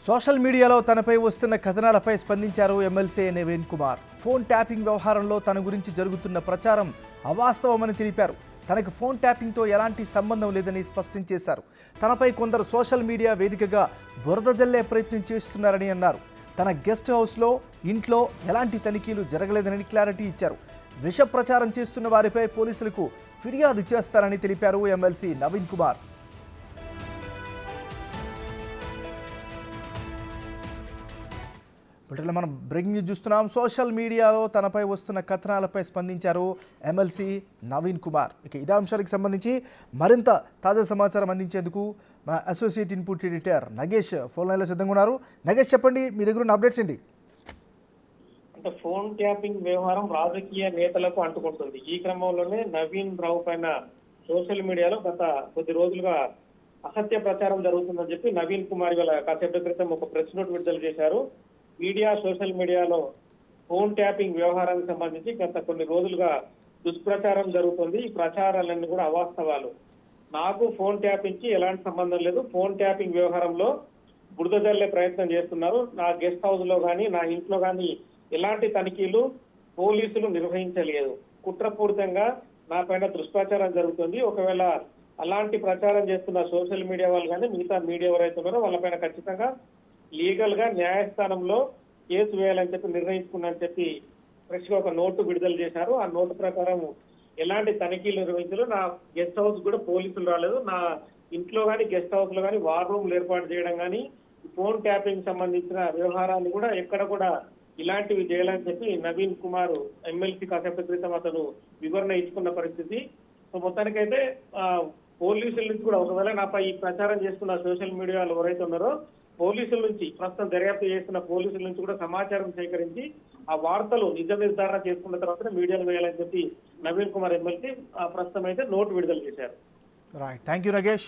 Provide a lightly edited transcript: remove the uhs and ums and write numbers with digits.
Social మీడియాలో తనపై వస్తున్న కథనాలపై స్పందించారు MLC Naveen Kumar. Phone tapping వ్యవహారంలో తన గురించి జరుగుతున్న ప్రచారం అవాస్తవమని తెలిపారు. తనకు ఫోన్ ట్యాపింగ్తో ఎలాంటి సంబంధం లేదని స్పష్టం చేశారు. తనపై కొందరు సోషల్ మీడియా వేదికగా బురద జల్లే ప్రయత్నం చేస్తున్నారని అన్నారు. తన గెస్ట్ హౌస్లో ఇంట్లో ఎలాంటి తనిఖీలు జరగలేదని క్లారిటీ ఇచ్చారు. విష ప్రచారం చేస్తున్న వారిపై పోలీసులకు ఫిర్యాదు చేస్తారని తెలిపారు ఎమ్మెల్సీ నవీన్ కుమార్. ఇప్పటిలో మనం బ్రేకింగ్ న్యూస్ చూస్తున్నాం. సోషల్ మీడియాలో తనపై వస్తున్న కథనాలపై స్పందించారు ఎమ్మెల్సీ నవీన్ కుమార్. ఇక ఇదే అంశానికి సంబంధించి మరింత తాజా సమాచారం అందించేందుకు మా associate input editor Nagesh phone లైన్లో సిద్ధంగా ఉన్నారు. నగేష్, చెప్పండి, మీ దగ్గర ఉన్న అప్డేట్స్ ఏంటి? అంటే ఫోన్ ట్యాపింగ్ వ్యవహారం రాజకీయ నేతలకు అంటుకుంటుంది. ఈ క్రమంలోనే నవీన్ రావు పైన సోషల్ మీడియాలో గత కొద్ది రోజులుగా అసత్య ప్రచారం జరుగుతుందని చెప్పి నవీన్ కుమార్ గల కాసేపటి క్రితం ఒక ప్రెస్ నోట్ విడుదల చేశారు. సోషల్ మీడియాలో ఫోన్ ట్యాపింగ్ వ్యవహారానికి సంబంధించి గత కొన్ని రోజులుగా దుష్ప్రచారం జరుగుతుంది. ఈ ప్రచారాలన్నీ కూడా అవాస్తవాలు. నాకు ఫోన్ ట్యాపింగ్కి ఎలాంటి సంబంధం లేదు. ఫోన్ ట్యాపింగ్ వ్యవహారంలో బురద జల్లే ప్రయత్నం చేస్తున్నారు. నా గెస్ట్ హౌస్ లో కానీ నా ఇంట్లో కానీ ఎలాంటి తనిఖీలు పోలీసులు నిర్వహించలేదు. కుట్రపూరితంగా నా పైన దుష్ప్రచారం జరుగుతుంది. ఒకవేళ అలాంటి ప్రచారం చేస్తున్న సోషల్ మీడియా వాళ్ళు కానీ మిగతా మీడియా ఎవరైతే ఉన్నారో వాళ్ళపైన ఖచ్చితంగా లీగల్ గా న్యాయస్థానంలో కేసు వేయాలని చెప్పి నిర్ణయించుకున్నారని చెప్పి ఫ్రెష్ గా ఒక నోటు విడుదల చేశారు. ఆ నోటు ప్రకారం ఎలాంటి తనిఖీలు నిర్వహించారు. నా గెస్ట్ హౌస్ కూడా పోలీసులు రాలేదు. నా ఇంట్లో కానీ గెస్ట్ హౌస్ లో కానీ వార్ రూమ్లు ఏర్పాటు చేయడం కానీ ఫోన్ ట్యాపింగ్ సంబంధించిన వ్యవహారాన్ని కూడా ఎక్కడ కూడా ఇలాంటివి చేయాలని చెప్పి నవీన్ కుమార్ ఎమ్మెల్సీ కాసేపటి క్రితం అతను వివరణ ఇచ్చుకున్న పరిస్థితి. సో మొత్తానికైతే పోలీసుల నుంచి కూడా ఒకవేళ నాపై ఈ ప్రచారం చేస్తున్న సోషల్ మీడియాలో ఎవరైతే ఉన్నారో పోలీసుల నుంచి ప్రస్తుతం దర్యాప్తు చేస్తున్న పోలీసుల నుంచి కూడా సమాచారం సేకరించి ఆ వార్తలు నిజ నిర్ధారణ చేసుకున్న తర్వాత మీడియాలో వేయాలని చెప్పి నవీన్ కుమార్ ఎమ్మెల్సీ ప్రస్తుతం అయితే నోటు విడుదల చేశారు. Right, thank you Nagesh.